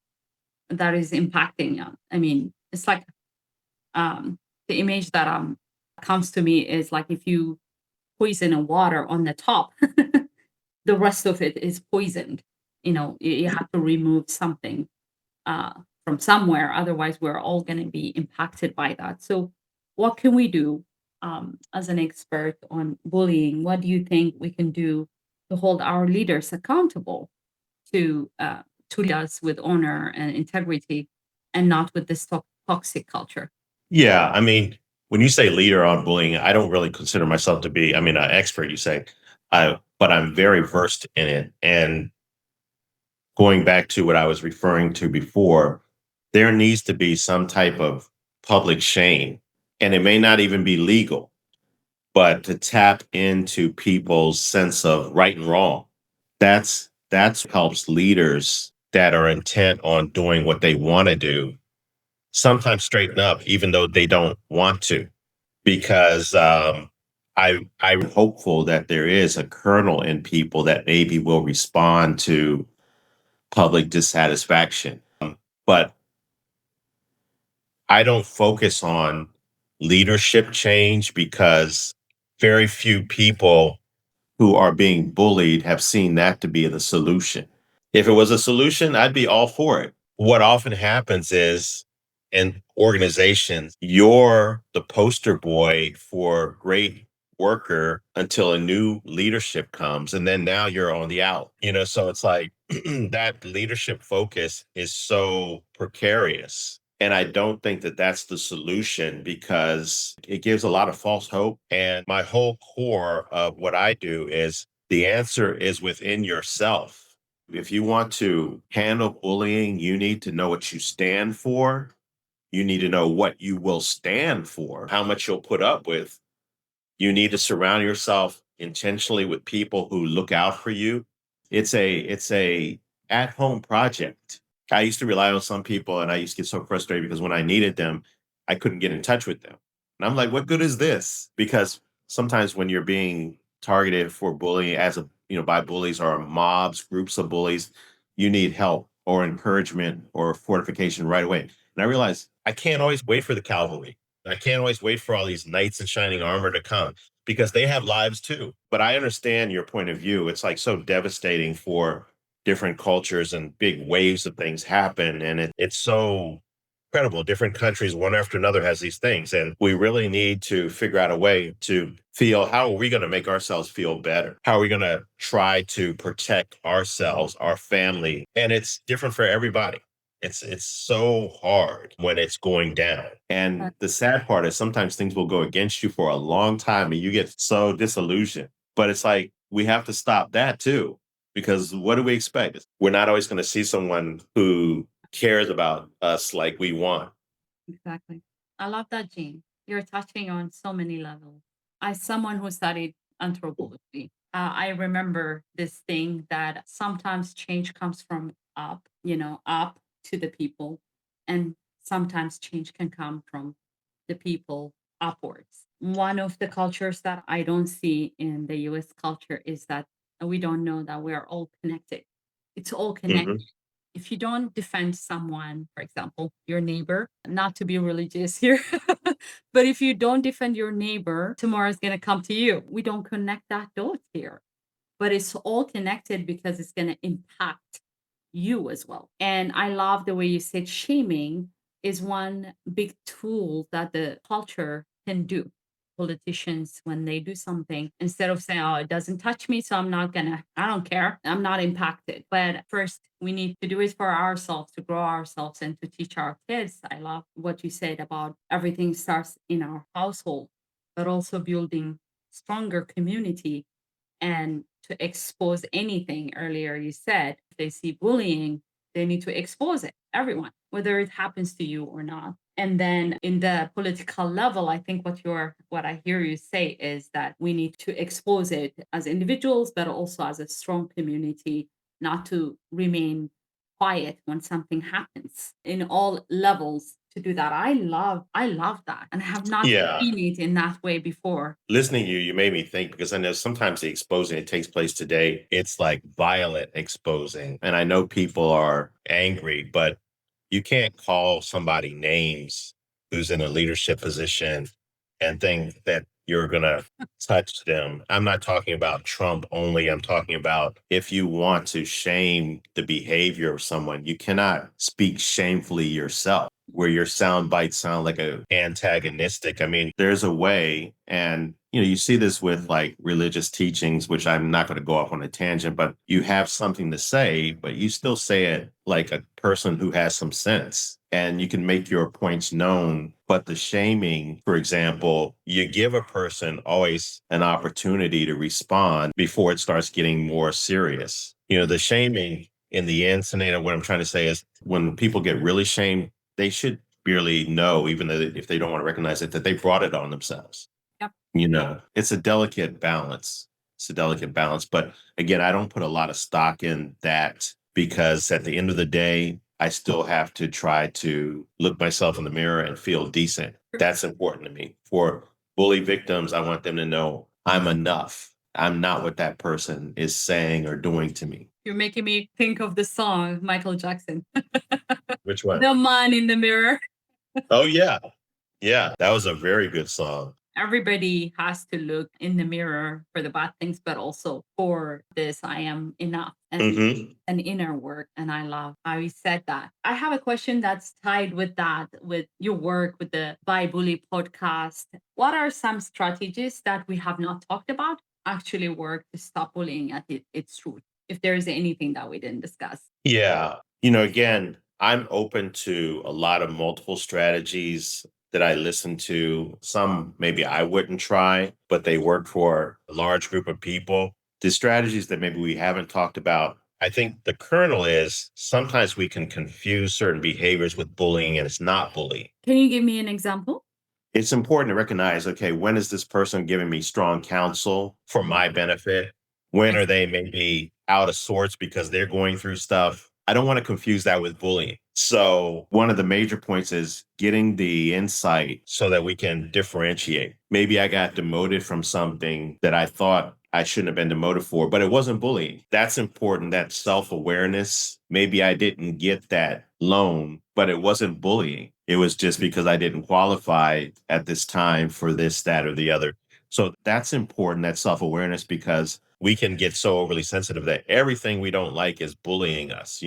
[SPEAKER 1] that is impacting them? I mean, it's like the image that comes to me is like if you poison a water on the top, the rest of it is poisoned. You have to remove something uh, from somewhere. Otherwise, we're all going to be impacted by that. So, what can we do as an expert on bullying? What do you think we can do to hold our leaders accountable to lead us with honor and integrity, and not with this toxic culture?
[SPEAKER 2] Yeah. I mean, when you say leader on bullying, I don't really consider myself to be, an expert, you say, but I'm very versed in it. And going back to what I was referring to before, there needs to be some type of public shame, and it may not even be legal, but to tap into people's sense of right and wrong. That's helps leaders that are intent on doing what they want to do sometimes straighten up, even though they don't want to, because I'm hopeful that there is a kernel in people that maybe will respond to public dissatisfaction. But I don't focus on leadership change because very few people who are being bullied have seen that to be the solution. If it was a solution, I'd be all for it. What often happens is in organizations, you're the poster boy for great worker until a new leadership comes. And then now you're on the out, so it's like that leadership focus is so precarious. And I don't think that that's the solution because it gives a lot of false hope. And my whole core of what I do is the answer is within yourself. If you want to handle bullying, you need to know what you stand for. You need to know what you will stand for, how much you'll put up with. You need to surround yourself intentionally with people who look out for you. It's a at-home project. I used to rely on some people and I used to get so frustrated because when I needed them, I couldn't get in touch with them. And I'm like, what good is this? Because sometimes when you're being targeted for bullying by bullies or mobs, groups of bullies, you need help or encouragement or fortification right away. And I realized I can't always wait for the cavalry. I can't always wait for all these knights in shining armor to come because they have lives too. But I understand your point of view. It's like so devastating for different cultures and big waves of things happen. And it's so incredible. Different countries, one after another, has these things. And we really need to figure out a way to feel how are we going to make ourselves feel better? How are we going to try to protect ourselves, our family? And it's different for everybody. It's so hard when it's going down. And the sad part is sometimes things will go against you for a long time and you get so disillusioned. But it's like we have to stop that too. Because what do we expect? We're not always going to see someone who cares about us like we want.
[SPEAKER 1] Exactly. I love that, Jean. You're touching on so many levels. As someone who studied anthropology, I remember this thing that sometimes change comes from up, up to the people, and sometimes change can come from the people upwards. One of the cultures that I don't see in the US culture is that we don't know that we are all connected. It's all connected.
[SPEAKER 2] Mhm.
[SPEAKER 1] If you don't defend someone, for example, your neighbor, not to be religious here, but if you don't defend your neighbor, tomorrow is going to come to you. We don't connect that dot here, but it's all connected because it's going to impact you as well. And I love the way you said shaming is one big tool that the culture can do. Politicians, when they do something, instead of saying, oh, it doesn't touch me, so I'm not gonna, I don't care, I'm not impacted. But first, we need to do it for ourselves, to grow ourselves and to teach our kids. I love what you said about everything starts in our household, but also building stronger community and to expose anything. Earlier you said if they see bullying, they need to expose it, everyone, whether it happens to you or not. And then in the political level, I think what I hear you say is that we need to expose it as individuals, but also as a strong community, not to remain quiet when something happens in all levels. To do that, I love that, and I have not
[SPEAKER 2] Yeah.
[SPEAKER 1] seen it in that way before.
[SPEAKER 2] Listening to you, you made me think because I know sometimes the exposing that takes place today, it's like violent exposing. And I know people are angry, but you can't call somebody names who's in a leadership position and think that you're going to touch them. I'm not talking about Trump only. I'm talking about if you want to shame the behavior of someone, you cannot speak shamefully yourself where your sound bites sound like a antagonistic. I mean, there's a way, and you see this with like religious teachings, which I'm not going to go off on a tangent, but you have something to say, but you still say it like a person who has some sense and you can make your points known. But the shaming, for example, you give a person always an opportunity to respond before it starts getting more serious. The shaming in the end, Senait, what I'm trying to say is when people get really shamed, they should barely know, even though if they don't want to recognize it, that they brought it on themselves.
[SPEAKER 1] Yep.
[SPEAKER 2] It's a delicate balance. It's a delicate balance. But again, I don't put a lot of stock in that because at the end of the day, I still have to try to look myself in the mirror and feel decent. That's important to me. For bully victims, I want them to know I'm enough. I'm not what that person is saying or doing to me.
[SPEAKER 1] You're making me think of the song Michael Jackson,
[SPEAKER 2] Which one?
[SPEAKER 1] The Man in the Mirror.
[SPEAKER 2] Oh, yeah. Yeah, that was a very good song.
[SPEAKER 1] Everybody has to look in the mirror for the bad things, but also for this I am enough and
[SPEAKER 2] Hmm.
[SPEAKER 1] an inner work. And I love how you said that. I have a question that's tied with that, with your work with the By Bully podcast. What are some strategies that we have not talked about actually work to stop bullying at its root? If there is anything that we didn't discuss.
[SPEAKER 2] Yeah. Again, I'm open to a lot of multiple strategies that I listen to. Some maybe I wouldn't try, but they work for a large group of people. The strategies that maybe we haven't talked about, I think the kernel is sometimes we can confuse certain behaviors with bullying and it's not bullying.
[SPEAKER 1] Can you give me an example?
[SPEAKER 2] It's important to recognize, okay, when is this person giving me strong counsel for my benefit? When are they maybe out of sorts because they're going through stuff? I don't want to confuse that with bullying. So, one of the major points is getting the insight so that we can differentiate. Maybe I got demoted from something that I thought I shouldn't have been demoted for, but it wasn't bullying. That's important. That self awareness. Maybe I didn't get that loan, but it wasn't bullying. It was just because I didn't qualify at this time for this, that, or the other. So that's important, that self awareness, because we can get so overly sensitive that everything we don't like is bullying us.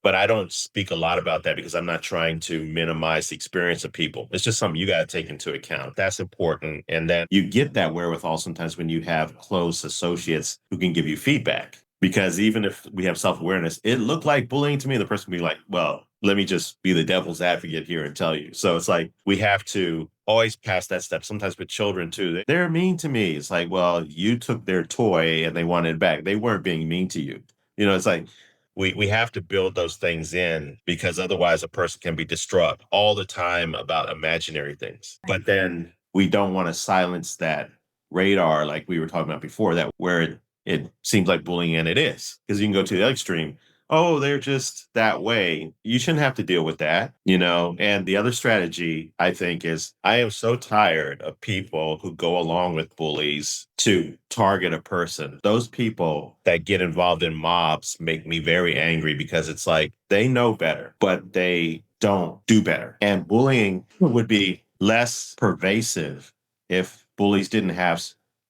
[SPEAKER 2] But I don't speak a lot about that because I'm not trying to minimize the experience of people. It's just something you got to take into account. That's important. And then you get that wherewithal sometimes when you have close associates who can give you feedback. Because even if we have self awareness, it looked like bullying to me. The person can be like, well, let me just be the devil's advocate here and tell you. So it's like we have to always pass that step. Sometimes with children too, they're mean to me. It's like, well, you took their toy and they wanted it back. They weren't being mean to you. It's like we have to build those things in because otherwise a person can be distraught all the time about imaginary things. But then we don't want to silence that radar like we were talking about before, that where it seems like bullying and it is. Because you can go to the other extreme. Oh, they're just that way. You shouldn't have to deal with that. And the other strategy, I think, is I am so tired of people who go along with bullies to target a person. Those people that get involved in mobs make me very angry because it's like they know better, but they don't do better. And bullying would be less pervasive if bullies didn't have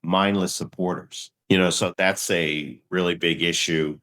[SPEAKER 2] mindless supporters. So that's a really big issue.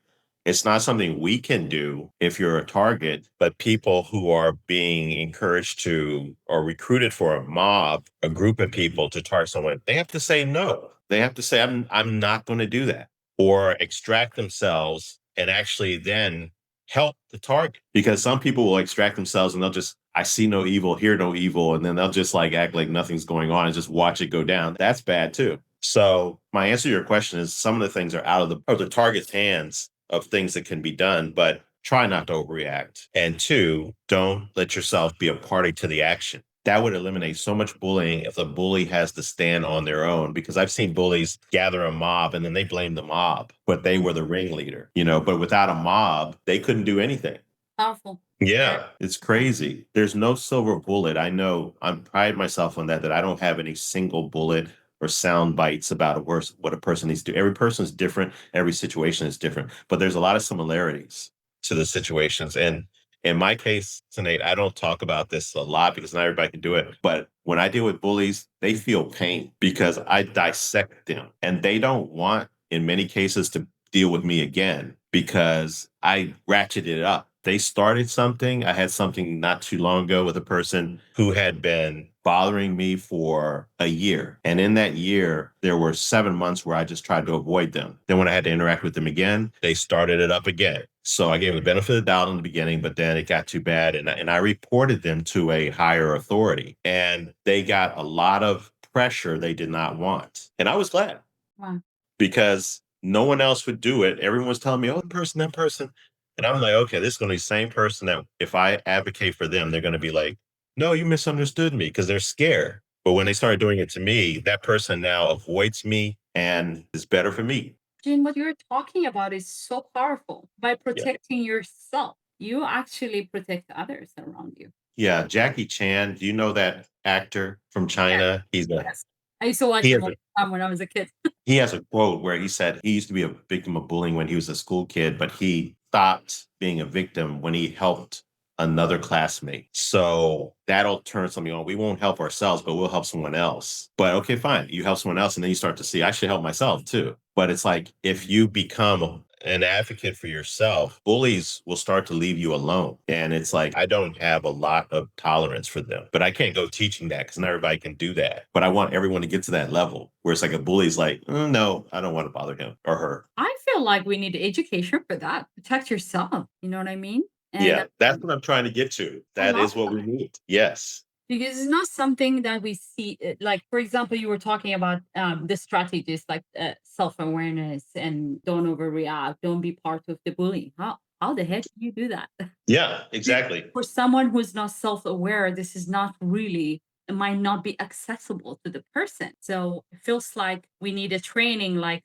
[SPEAKER 2] It's not something we can do if you're a target, but people who are being encouraged to or recruited for a mob, a group of people to target someone, they have to say no. They have to say, I'm not going to do that, or extract themselves and actually then help the target. Because some people will extract themselves and they'll just, I see no evil, hear no evil, and then they'll just like act like nothing's going on and just watch it go down. That's bad too. So my answer to your question is some of the things are out of the target's hands of things that can be done, but try not to overreact. And two, don't let yourself be a party to the action. That would eliminate so much bullying if the bully has to stand on their own, because I've seen bullies gather a mob and then they blame the mob, but they were the ringleader. But without a mob, they couldn't do anything.
[SPEAKER 1] Powerful.
[SPEAKER 2] Yeah, it's crazy. There's no silver bullet. I know I pride myself on that I don't have any single bullet or sound bites about what a person needs to do. Every person is different. Every situation is different, but there's a lot of similarities to the situations. And in my case, Senait, I don't talk about this a lot because not everybody can do it. But when I deal with bullies, they feel pain because I dissect them and they don't want, in many cases, to deal with me again because I ratcheted it up. They started something. I had something not too long ago with a person who had been bothering me for a year. And in that year, there were 7 months where I just tried to avoid them. Then when I had to interact with them again, they started it up again. So I gave them the benefit of the doubt in the beginning, but then it got too bad. And I reported them to a higher authority. And they got a lot of pressure they did not want. And I was glad.
[SPEAKER 1] Wow.
[SPEAKER 2] Because no one else would do it. Everyone was telling me, oh, that person. And I'm like, okay, this is going to be the same person that if I advocate for them, they're going to be like, no, you misunderstood me because they're scared. But when they started doing it to me, that person now avoids me and is better for me.
[SPEAKER 1] Jean, what you're talking about is so powerful. By
[SPEAKER 2] Yeah.
[SPEAKER 1] protecting yourself, you actually protect others around you.
[SPEAKER 2] Yeah. Jackie Chan, do you know that actor from China?
[SPEAKER 1] Yes. I used to watch
[SPEAKER 2] He
[SPEAKER 1] him
[SPEAKER 2] has
[SPEAKER 1] all
[SPEAKER 2] a
[SPEAKER 1] the time when I was a kid.
[SPEAKER 2] he has a quote where he said he used to be a victim of bullying when he was a school kid, but he stopped being a victim when he helped another classmate. So that'll turn something on. We won't help ourselves, but we'll help someone else. But okay, fine. You help someone else, and then you start to see, I should help myself too. But it's like if you become an advocate for yourself, bullies will start to leave you alone. And it's like, I don't have a lot of tolerance for them, but I can't go teaching that because not everybody can do that. But I want everyone to get to that level where it's like a bully's like, no, I don't want to bother him or her.
[SPEAKER 1] I feel like we need education for that. Protect yourself. You know what I mean? And
[SPEAKER 2] Yeah, that's what I'm trying to get to.
[SPEAKER 1] I
[SPEAKER 2] That
[SPEAKER 1] love
[SPEAKER 2] is what we
[SPEAKER 1] that
[SPEAKER 2] need. Yes.
[SPEAKER 1] because it's not something that we see. Like, for example, you were talking about the strategies like self awareness and don't overreact, don't be part of the bullying. How the heck do you do that?
[SPEAKER 2] Yeah, exactly.
[SPEAKER 1] For someone who's not self-aware, this is not really, it might not be accessible to the person. So it feels like we need a training like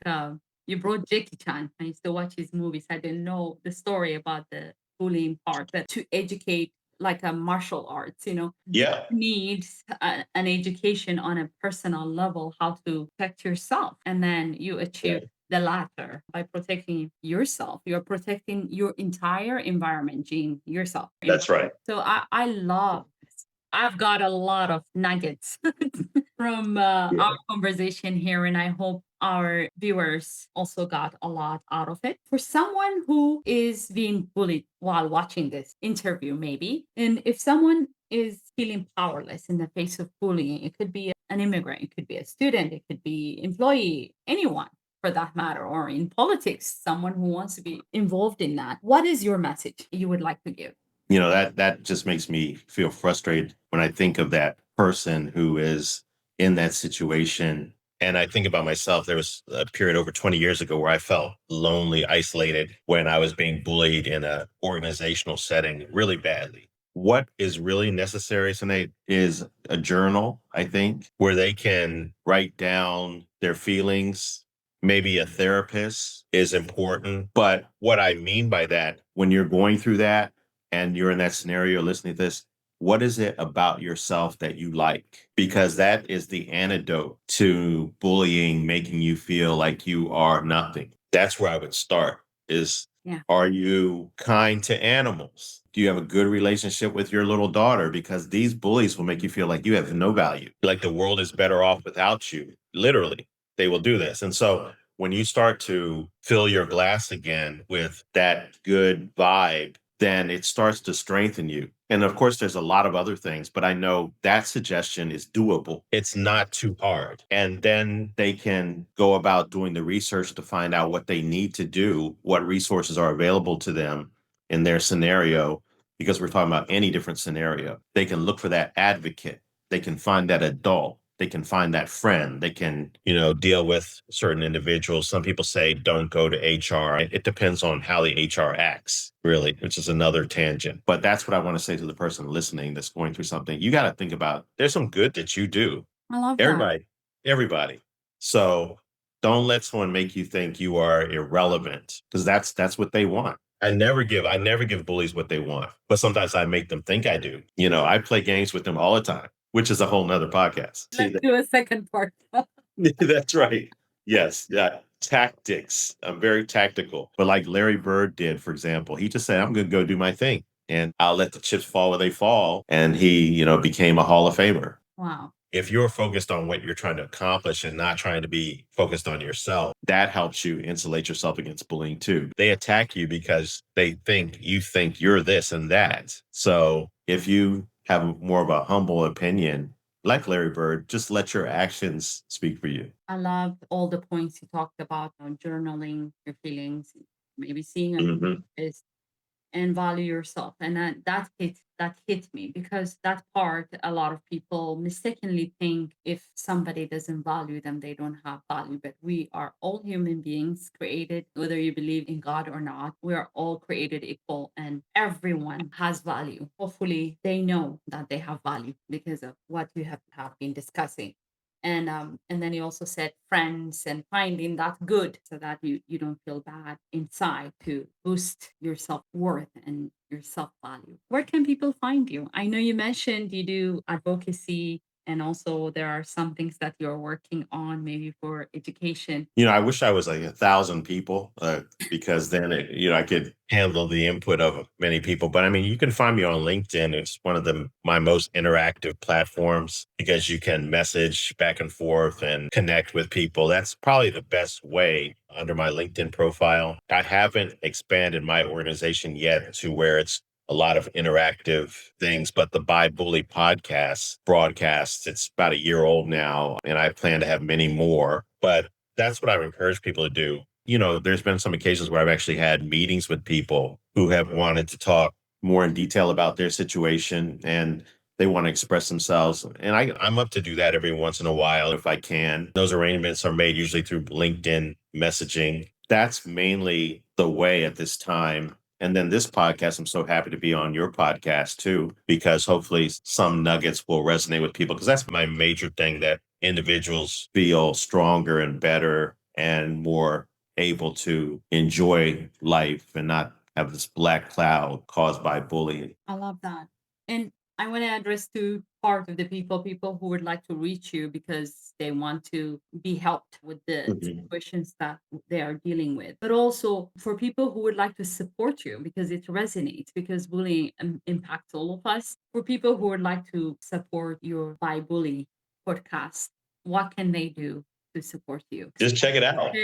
[SPEAKER 1] you brought Jackie Chan. I used to watch his movies. I didn't know the story about the bullying part, but to educate like a martial arts,
[SPEAKER 2] Yeah.
[SPEAKER 1] needs an education on a personal level, how to protect yourself. And then you achieve
[SPEAKER 2] Right.
[SPEAKER 1] the latter by protecting yourself. You're protecting your entire environment, Jean, yourself.
[SPEAKER 2] That's right.
[SPEAKER 1] So I love this. I've got a lot of nuggets from our
[SPEAKER 2] Yeah.
[SPEAKER 1] conversation here, and I hope our viewers also got a lot out of it. For someone who is being bullied while watching this interview, maybe, and if someone is feeling powerless in the face of bullying, it could be an immigrant, it could be a student, it could be employee, anyone for that matter, or in politics, someone who wants to be involved in that. What is your message you would like to give?
[SPEAKER 2] That just makes me feel frustrated when I think of that person who is in that situation. And I think about myself. There was a period over 20 years ago where I felt lonely, isolated when I was being bullied in a organizational setting really badly. What is really necessary, Sinead, is a journal, I think, where they can write down their feelings. Maybe a therapist is important. But what I mean by that, when you're going through that, and you're in that scenario listening to this, what is it about yourself that you like? Because that is the antidote to bullying, making you feel like you are nothing. That's where I would start is,
[SPEAKER 1] Yeah.
[SPEAKER 2] are you kind to animals? Do you have a good relationship with your little daughter? Because these bullies will make you feel like you have no value, like the world is better off without you. Literally, they will do this. And so when you start to fill your glass again with that good vibe, then it starts to strengthen you. And of course, there's a lot of other things, but I know that suggestion is doable. It's not too hard. And then they can go about doing the research to find out what they need to do, what resources are available to them in their scenario, because we're talking about any different scenario. They can look for that advocate, they can find that adult, they can find that friend, they can, deal with certain individuals. Some people say don't go to HR. It depends on how the HR acts, really, which is another tangent. But that's what I want to say to the person listening that's going through something. You got to think about there's some good that you do.
[SPEAKER 1] I love that.
[SPEAKER 2] Everybody. So don't let someone make you think you are irrelevant because that's what they want. I never give bullies what they want, but sometimes I make them think I do. I play games with them all the time, which is a whole nother podcast. See
[SPEAKER 1] Let's do a second part.
[SPEAKER 2] that's right. Yes. Yeah. Tactics. I'm very tactical. But like Larry Bird did, for example, he just said, I'm going to go do my thing and I'll let the chips fall where they fall. And he, became a Hall of Famer.
[SPEAKER 1] Wow.
[SPEAKER 2] If you're focused on what you're trying to accomplish and not trying to be focused on yourself, that helps you insulate yourself against bullying too. They attack you because they think you think you're this and that. So if you have more of a humble opinion, like Larry Bird, just let your actions speak for you.
[SPEAKER 1] I love all the points you talked about, journaling your feelings, maybe seeing a
[SPEAKER 2] Mhm.
[SPEAKER 1] therapist, and value yourself. And that hit me because that part, a lot of people mistakenly think if somebody doesn't value them, they don't have value. But we are all human beings created, whether you believe in God or not, we are all created equal and everyone has value. Hopefully they know that they have value because of what you have been discussing. And then you also said friends and finding that good so that you don't feel bad inside to boost your self-worth and your self-value. Where can people find you? I know you mentioned you do advocacy. And also, there are some things that you're working on, maybe for education.
[SPEAKER 2] I wish I was like 1,000 people, because then I could handle the input of many people. But I mean, you can find me on LinkedIn. It's one of my most interactive platforms because you can message back and forth and connect with people. That's probably the best way under my LinkedIn profile. I haven't expanded my organization yet to where it's a lot of interactive things, but the By Bully podcast broadcast, it's about a year old now, and I plan to have many more. But that's what I would encourage people to do. There's been some occasions where I've actually had meetings with people who have wanted to talk more in detail about their situation and they want to express themselves. And I'm up to do that every once in a while if I can. Those arrangements are made usually through LinkedIn messaging. That's mainly the way at this time. And then this podcast, I'm so happy to be on your podcast too, because hopefully some nuggets will resonate with people. Because that's my major thing, that individuals feel stronger and better and more able to enjoy life and not have this black cloud caused by bullying.
[SPEAKER 1] I love that. And I want to address two part of the people who would like to reach you because they want to be helped with the
[SPEAKER 2] Mhm.
[SPEAKER 1] situations that they are dealing with. But also for people who would like to support you because it resonates, because bullying impacts all of us. For people who would like to support your By Bully podcast, what can they do to support you?
[SPEAKER 2] Just check it out.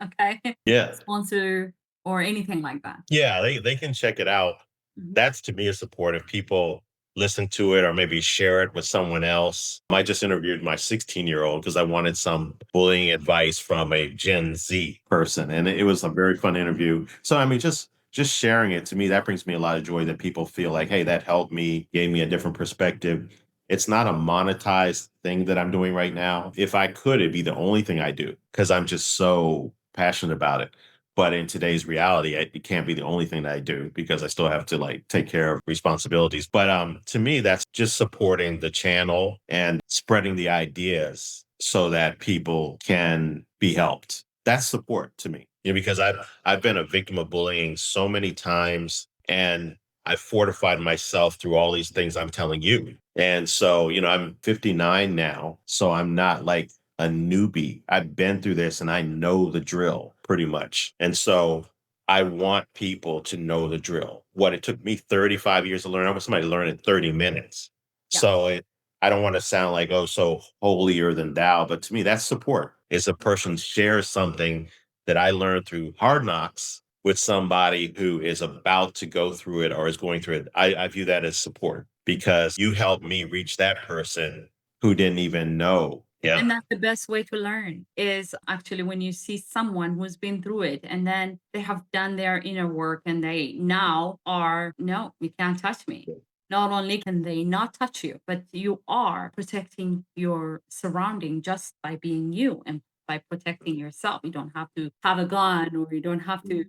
[SPEAKER 1] Okay.
[SPEAKER 2] Yeah.
[SPEAKER 1] Sponsor or anything like that.
[SPEAKER 2] Yeah, they can check it out.
[SPEAKER 1] Mhm.
[SPEAKER 2] That's to me a support. If people listen to it or maybe share it with someone else. I just interviewed my 16-year-old because I wanted some bullying advice from a Gen Z person. And it was a very fun interview. So I mean, just sharing it, to me, that brings me a lot of joy that people feel like, hey, that helped me, gave me a different perspective. It's not a monetized thing that I'm doing right now. If I could, it'd be the only thing I do because I'm just so passionate about it. But in today's reality, it can't be the only thing that I do because I still have to like take care of responsibilities. But to me, that's just supporting the channel and spreading the ideas so that people can be helped. That's support to me. Because I've been a victim of bullying so many times, and I fortified myself through all these things I'm telling you. And so, I'm 59 now, so I'm not like a newbie. I've been through this and I know the drill pretty much. And so I want people to know the drill. What it took me 35 years to learn, I want somebody to learn in 30 minutes.
[SPEAKER 1] Yeah.
[SPEAKER 2] So I don't want to sound like, oh, so holier than thou, but to me, that's support. It's a person shares something that I learned through hard knocks with somebody who is about to go through it or is going through it. I view that as support because you helped me reach that person who didn't even know. Yeah.
[SPEAKER 1] And that's the best way to learn is actually when you see someone who's been through it and then they have done their inner work and they now are, no, you can't touch me. Not only can they not touch you, but you are protecting your surrounding just by being you and by protecting yourself. You don't have to have a gun or you don't have to,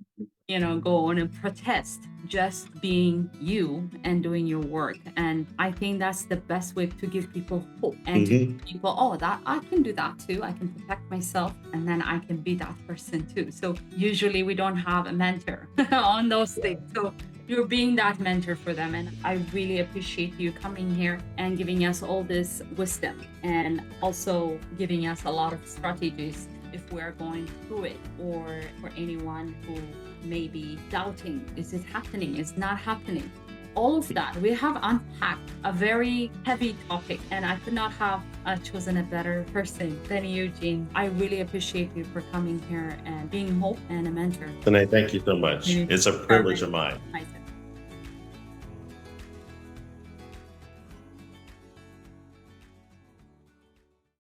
[SPEAKER 1] go on and protest, just being you and doing your work. And I think that's the best way to give people hope and to give people, oh, that I can do that too. I can protect myself and then I can be that person too. So usually we don't have a mentor on those things. So you're being that mentor for them. And I really appreciate you coming here and giving us all this wisdom and also giving us a lot of strategies if we're going through it, or for anyone who may be doubting, is it happening? Is not happening? All of that, we have unpacked a very heavy topic, and I could not have chosen a better person than you, Gean. I really appreciate you for coming here and being hope and a mentor.
[SPEAKER 2] Senait, thank you so much. It's a privilege of mine.